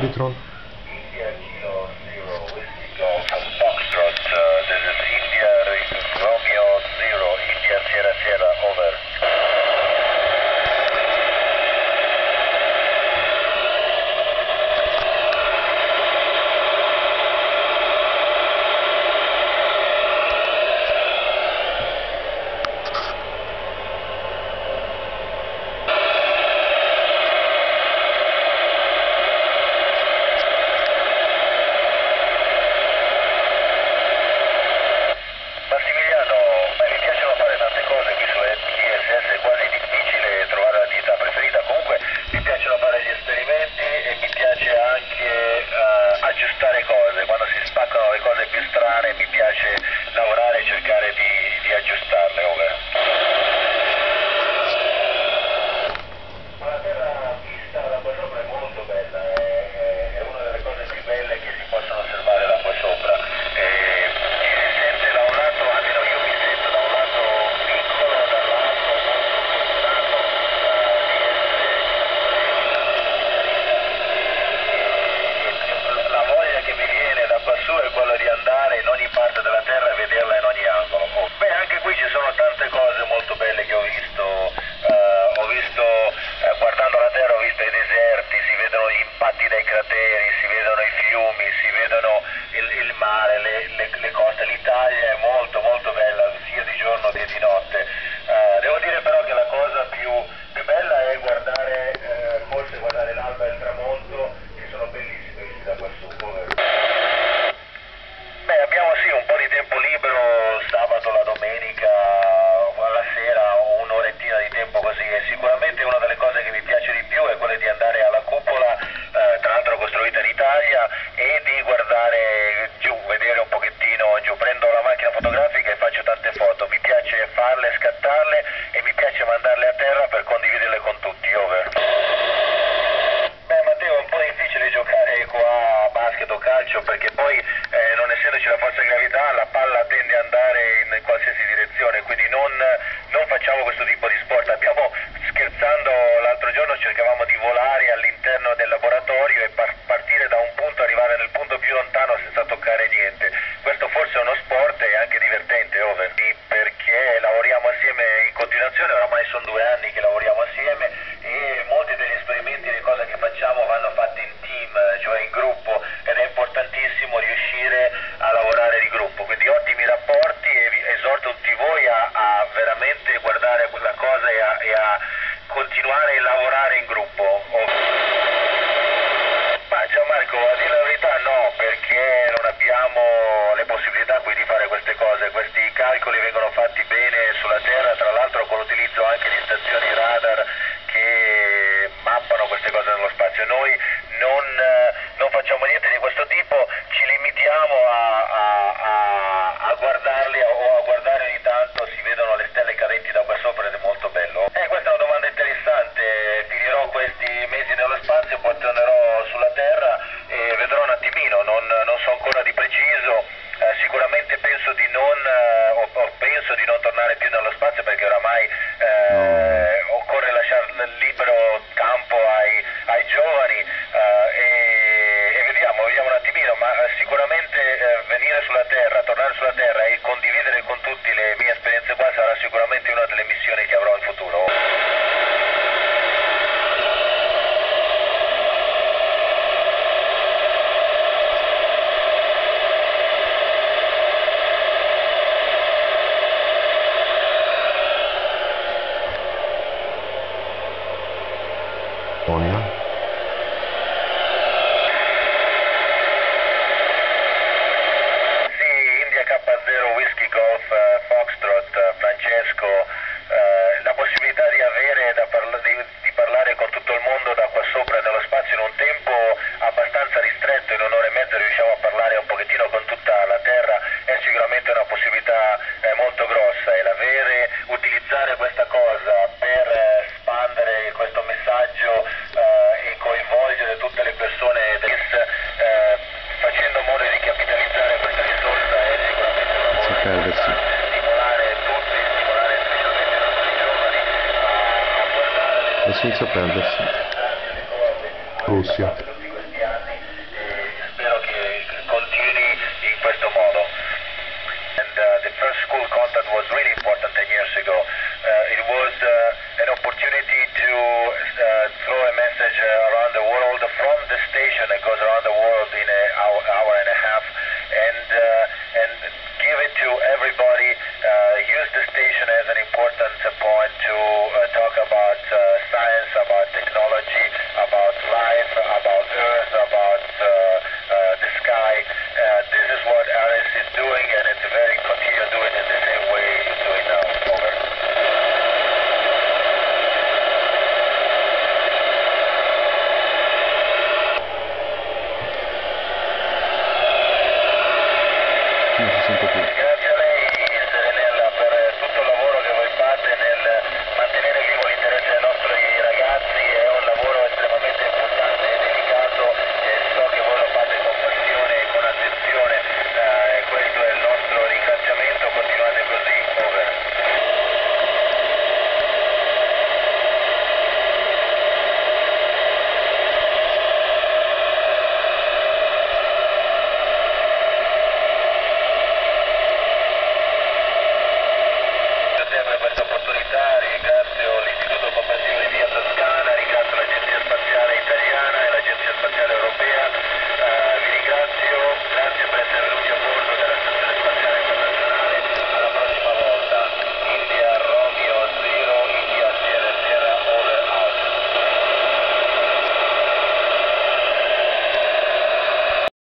Arbitron. India Kilo Zero Whiskey Golf Foxtrot, this is India Romeo Zero, India Sierra Sierra, over. Aggiustare cose, quando si spaccano le cose più strane mi piace lavorare e cercare di aggiustarle, over. La terra vista da qua sopra è molto bella, è una delle cose più belle che si possono osservare da qua sopra. Ci si sente da un lato, almeno io mi sento da un lato piccolo, dall'altro molto la voglia che mi viene da quassù è quella di andare in ogni parte della terra e vederla in ogni angolo. Beh, anche qui ci sono tante cose molto belle che ho visto. Guardando la terra ho visto i deserti, si vedono gli impatti dei crateri, si vedono i fiumi, si vedono il mare, le coste. L'Italia è molto molto bella sia di giorno che di notte. Devo dire però che la cosa più bella è forse guardare l'alba e il tramonto, che sono bellissimi visti da quassù. Beh, abbiamo sì un po' di tempo libero, sabato, la domenica, alla sera, un'orettina di tempo così, e sicuramente una delle cose che mi piace di più è quella di andare alla cupola, tra l'altro costruita in Italia, e di guardare giù, vedere un pochettino giù. Prendo la macchina fotografica e faccio tante foto, mi piace farle, scattarle e mi piace mandarle a terra per condividerle con tutti, over. Beh Matteo, è un po' difficile giocare qua a basket o calcio perché poi non essendoci la forza di gravità la palla tende ad andare in qualsiasi direzione, quindi non facciamo questo tipo di sport. Scherzando l'altro giorno cercavamo di volare all'interno del laboratorio e partire da un punto, arrivare nel punto più lontano senza toccare niente. Questo forse è uno sport e anche divertente, over, perché lavoriamo assieme in continuazione, oramai sono 2 anni che lavoriamo assieme e molti degli esperimenti, le cose che facciamo vanno fatte in team, cioè in gruppo, ed è importantissimo riuscire a lavorare di gruppo, quindi ottimi rapporti, e esorto tutti voi a veramente guardare quella cosa e a continuare a lavorare in gruppo. Ma Gianmarco, a dire la verità no, perché non abbiamo le possibilità qui di fare queste cose. Questi calcoli vengono fatti bene sulla Terra, tra l'altro con l'utilizzo anche di stazioni radar che mappano queste cose nello spazio. Noi non facciamo niente di questo tipo, ci limitiamo a guardarli o a guardare ogni tanto, si vedono le stelle cadenti da qua sopra ed è molto bello. Questa è una domanda interessante, finirò questi mesi nello spazio, poi tornerò sulla Terra e vedrò un attimino, non so ancora di preciso, sicuramente penso di non tornare più nello spazio perché oramai occorre lasciare libero campo ai giovani e vediamo un attimino, ma sicuramente venire sulla Terra, tornare sulla Terra e condividere con tutti le mie esperienze qua sarà sicuramente una delle missioni che avrò in futuro. Monia. Sì, India K0 Whiskey Golf Foxtrot, Francesco, la possibilità di avere di parlare con tutto il mondo da qua sopra nello spazio in un tempo abbastanza ristretto, in un'ora e mezza riusciamo a parlare un pochettino con tutta la Terra, è sicuramente una possibilità molto grossa, e utilizzare questa cosa per espandere questo messaggio e coinvolgere tutte le persone facendo modo di capitalizzare questa risorsa è sicuramente una buona cosa. Stimolare tutti, stimolare specialmente i nostri giovani a guardare le cose, Senza perdersi. Russia.